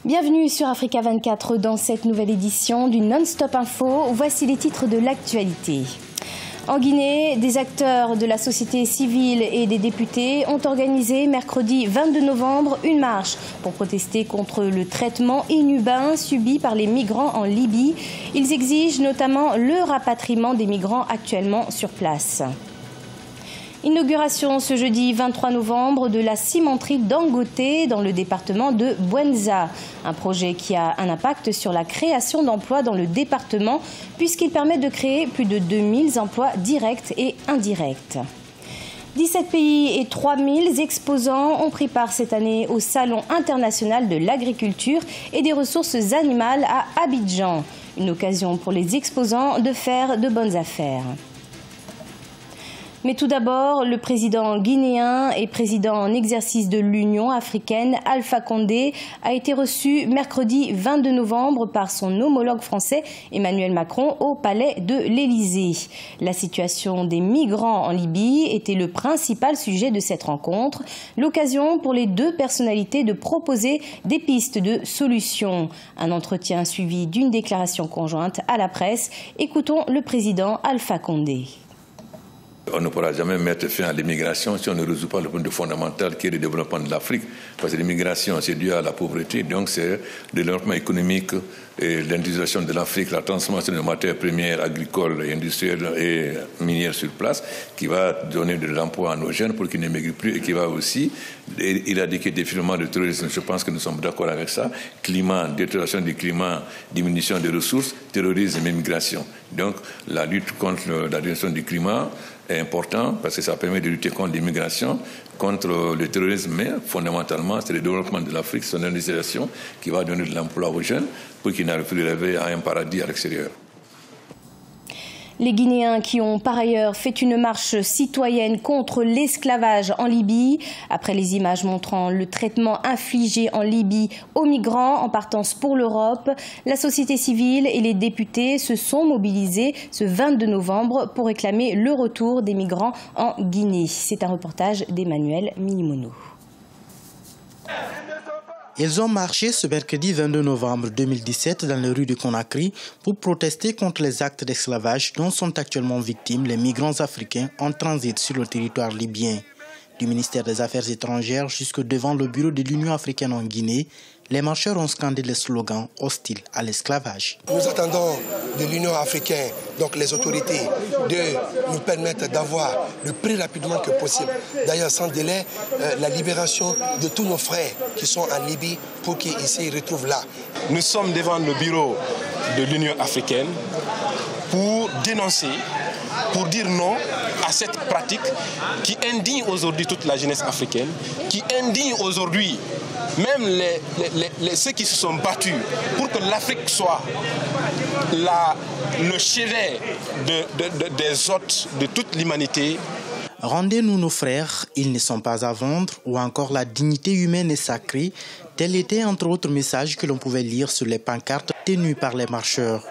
Bienvenue sur Africa 24 dans cette nouvelle édition du Non-Stop Info. Voici les titres de l'actualité. En Guinée, des acteurs de la société civile et des députés ont organisé mercredi 22 novembre une marche pour protester contre le traitement inhumain subi par les migrants en Libye. Ils exigent notamment le rapatriement des migrants actuellement sur place. Inauguration ce jeudi 23 novembre de la cimenterie Dangote dans le département de Bouenza. Un projet qui a un impact sur la création d'emplois dans le département puisqu'il permet de créer plus de 2000 emplois directs et indirects. 17 pays et 3000 exposants ont pris part cette année au Salon international de l'agriculture et des ressources animales à Abidjan. Une occasion pour les exposants de faire de bonnes affaires. Mais tout d'abord, le président guinéen et président en exercice de l'Union africaine, Alpha Condé, a été reçu mercredi 22 novembre par son homologue français, Emmanuel Macron, au palais de l'Élysée. La situation des migrants en Libye était le principal sujet de cette rencontre, l'occasion pour les deux personnalités de proposer des pistes de solutions. Un entretien suivi d'une déclaration conjointe à la presse. Écoutons le président Alpha Condé. On ne pourra jamais mettre fin à l'immigration si on ne résout pas le point fondamental qui est le développement de l'Afrique. Parce que l'immigration, c'est dû à la pauvreté, donc c'est le développement économique et l'industrialisation de l'Afrique, la transformation des matières premières agricoles et industrielles et minières sur place qui va donner de l'emploi à nos jeunes pour qu'ils n'émigrent plus et qui va aussi éradiquer définitivement le terrorisme. Je pense que nous sommes d'accord avec ça. Climat, détérioration du climat, diminution des ressources, terrorisme et immigration. Donc la lutte contre la diminution du climat est important parce que ça permet de lutter contre l'immigration, contre le terrorisme, mais fondamentalement, c'est le développement de l'Afrique, son industrialisation qui va donner de l'emploi aux jeunes pour qu'ils n'arrivent plus à rêver à un paradis à l'extérieur. Les Guinéens qui ont par ailleurs fait une marche citoyenne contre l'esclavage en Libye, après les images montrant le traitement infligé en Libye aux migrants en partance pour l'Europe, la société civile et les députés se sont mobilisés ce 22 novembre pour réclamer le retour des migrants en Guinée. C'est un reportage d'Emmanuel Minimono. Ils ont marché ce mercredi 22 novembre 2017 dans les rues de Conakry pour protester contre les actes d'esclavage dont sont actuellement victimes les migrants africains en transit sur le territoire libyen. Du ministère des Affaires étrangères jusque devant le bureau de l'Union africaine en Guinée, les marcheurs ont scandé les slogans hostiles à l'esclavage. Nous attendons de l'Union africaine, donc les autorités, de nous permettre d'avoir le plus rapidement que possible, d'ailleurs sans délai, la libération de tous nos frères qui sont en Libye pour qu'ils s'y retrouvent là. Nous sommes devant le bureau de l'Union africaine pour dénoncer, pour dire non à cette pratique qui indigne aujourd'hui toute la jeunesse africaine, qui indigne aujourd'hui même ceux qui se sont battus pour que l'Afrique soit le chevet des hôtes de toute l'humanité. Rendez-nous nos frères, ils ne sont pas à vendre, ou encore la dignité humaine est sacrée, tel était entre autres messages que l'on pouvait lire sur les pancartes tenues par les marcheurs.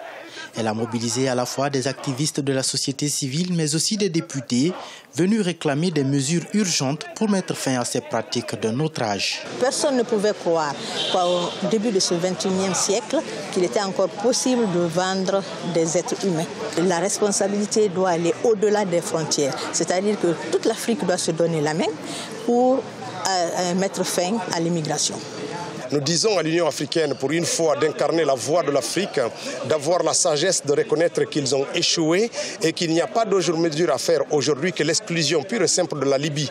Elle a mobilisé à la fois des activistes de la société civile, mais aussi des députés venus réclamer des mesures urgentes pour mettre fin à ces pratiques d'un autre âge. Personne ne pouvait croire qu'au début de ce 21e siècle, qu'il était encore possible de vendre des êtres humains. La responsabilité doit aller au-delà des frontières, c'est-à-dire que toute l'Afrique doit se donner la main pour mettre fin à l'immigration. Nous disons à l'Union africaine, pour une fois, d'incarner la voix de l'Afrique, d'avoir la sagesse de reconnaître qu'ils ont échoué et qu'il n'y a pas d'autre mesure à faire aujourd'hui que l'exclusion pure et simple de la Libye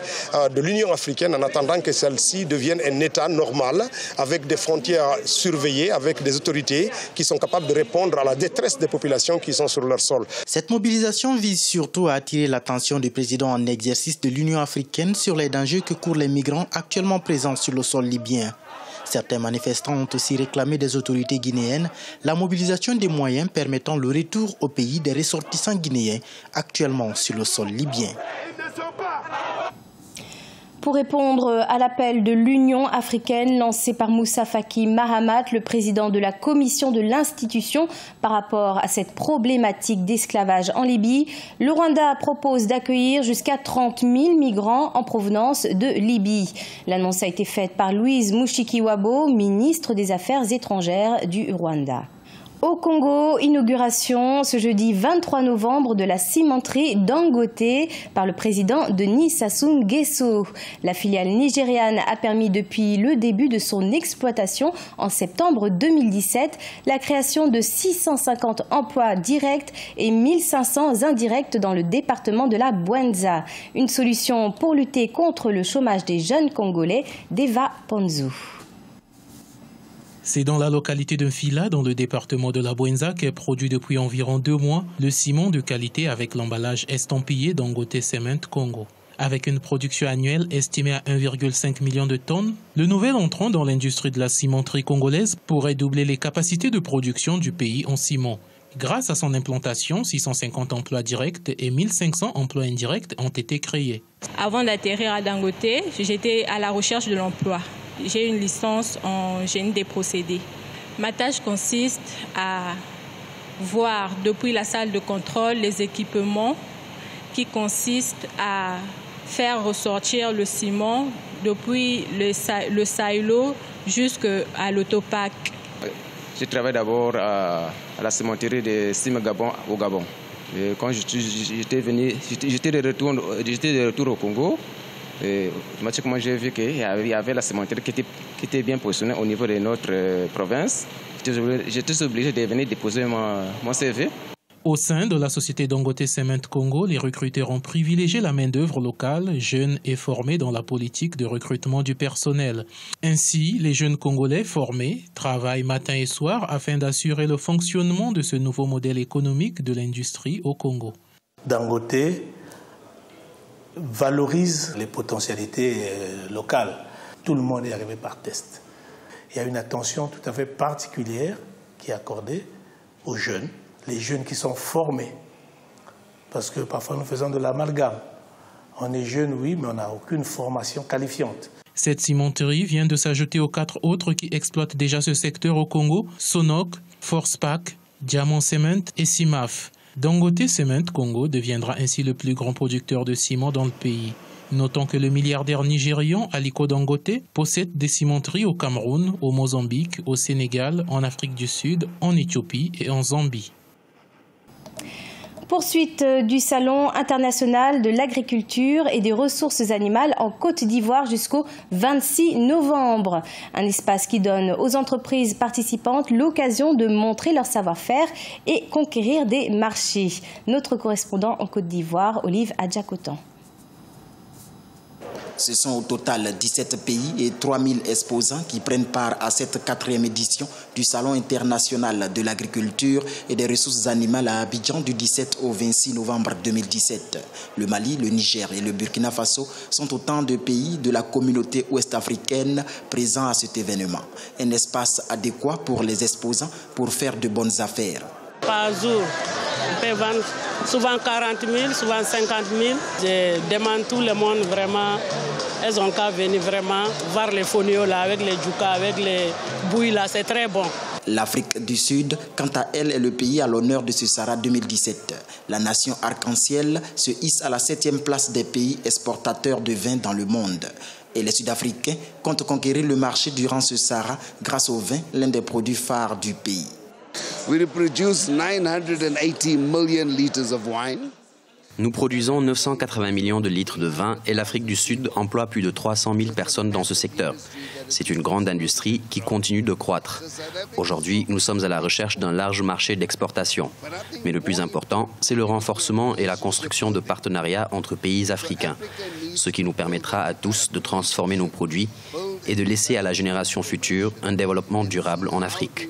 de l'Union africaine en attendant que celle-ci devienne un État normal avec des frontières surveillées, avec des autorités qui sont capables de répondre à la détresse des populations qui sont sur leur sol. Cette mobilisation vise surtout à attirer l'attention du président en exercice de l'Union africaine sur les dangers que courent les migrants actuellement présents sur le sol libyen. Certains manifestants ont aussi réclamé des autorités guinéennes la mobilisation des moyens permettant le retour au pays des ressortissants guinéens actuellement sur le sol libyen. Pour répondre à l'appel de l'Union africaine lancé par Moussa Faki Mahamat, le président de la commission de l'institution, par rapport à cette problématique d'esclavage en Libye, le Rwanda propose d'accueillir jusqu'à 30 000 migrants en provenance de Libye. L'annonce a été faite par Louise Mushikiwabo, ministre des Affaires étrangères du Rwanda. Au Congo, inauguration ce jeudi 23 novembre de la cimenterie Dangote par le président Denis Sassou Nguesso. La filiale nigériane a permis depuis le début de son exploitation en septembre 2017 la création de 650 emplois directs et 1500 indirects dans le département de la Bouenza. Une solution pour lutter contre le chômage des jeunes Congolais, Deva Ponzu. C'est dans la localité de Fila, dans le département de la Bouenza, qu'est produit depuis environ 2 mois le ciment de qualité avec l'emballage estampillé Dangote Cement Congo. Avec une production annuelle estimée à 1,5 million de tonnes, le nouvel entrant dans l'industrie de la cimenterie congolaise pourrait doubler les capacités de production du pays en ciment. Grâce à son implantation, 650 emplois directs et 1500 emplois indirects ont été créés. Avant d'atterrir à Dangote, j'étais à la recherche de l'emploi. J'ai une licence en génie des procédés. Ma tâche consiste à voir depuis la salle de contrôle les équipements qui consistent à faire ressortir le ciment depuis le silo jusqu'à l'autopack. Je travaille d'abord à la cimenterie de Sim Gabon au Gabon. Et quand j'étais de retour au Congo, et automatiquement j'ai vu qu'il y avait la cimenterie qui était bien positionnée au niveau de notre province. J'étais obligé de venir déposer mon CV. Au sein de la société Dangote Cement Congo, les recruteurs ont privilégié la main-d'œuvre locale, jeune et formée dans la politique de recrutement du personnel. Ainsi, les jeunes Congolais formés travaillent matin et soir afin d'assurer le fonctionnement de ce nouveau modèle économique de l'industrie au Congo. Dangote valorise les potentialités locales. Tout le monde est arrivé par test. Il y a une attention tout à fait particulière qui est accordée aux jeunes. Les jeunes qui sont formés, parce que parfois nous faisons de l'amalgame. On est jeune, oui, mais on n'a aucune formation qualifiante. Cette cimenterie vient de s'ajouter aux 4 autres qui exploitent déjà ce secteur au Congo, Sonok, Forcepac, Diamond Cement et Cimaf. Dangote Cement Congo deviendra ainsi le plus grand producteur de ciment dans le pays. Notons que le milliardaire nigérian Aliko Dangote possède des cimenteries au Cameroun, au Mozambique, au Sénégal, en Afrique du Sud, en Éthiopie et en Zambie. Poursuite du Salon international de l'agriculture et des ressources animales en Côte d'Ivoire jusqu'au 26 novembre. Un espace qui donne aux entreprises participantes l'occasion de montrer leur savoir-faire et conquérir des marchés. Notre correspondant en Côte d'Ivoire, Olive Adjakotan. Ce sont au total 17 pays et 3000 exposants qui prennent part à cette 4e édition du Salon international de l'agriculture et des ressources animales à Abidjan du 17 au 26 novembre 2017. Le Mali, le Niger et le Burkina Faso sont autant de pays de la communauté ouest-africaine présents à cet événement. Un espace adéquat pour les exposants pour faire de bonnes affaires. Par jour, on peut vendre souvent 40 000, souvent 50 000. Je demande tout le monde vraiment, elles ont qu'à venir vraiment voir les fonio là, avec les djouka, avec les bouilles là, c'est très bon. L'Afrique du Sud, quant à elle, est le pays à l'honneur de ce Sahara 2017. La nation arc-en-ciel se hisse à la 7e place des pays exportateurs de vin dans le monde. Et les Sud-Africains comptent conquérir le marché durant ce Sahara grâce au vin, l'un des produits phares du pays. Nous produisons 980 millions de litres de vin et l'Afrique du Sud emploie plus de 300 000 personnes dans ce secteur. C'est une grande industrie qui continue de croître. Aujourd'hui, nous sommes à la recherche d'un large marché d'exportation. Mais le plus important, c'est le renforcement et la construction de partenariats entre pays africains, ce qui nous permettra à tous de transformer nos produits et de laisser à la génération future un développement durable en Afrique.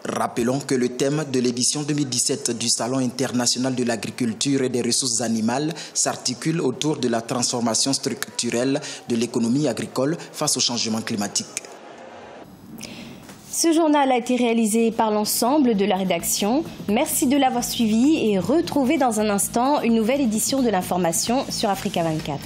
Rappelons que le thème de l'édition 2017 du Salon international de l'agriculture et des ressources animales s'articule autour de la transformation structurelle de l'économie agricole face au changement climatique. Ce journal a été réalisé par l'ensemble de la rédaction. Merci de l'avoir suivi et retrouvez dans un instant une nouvelle édition de l'information sur Africa 24.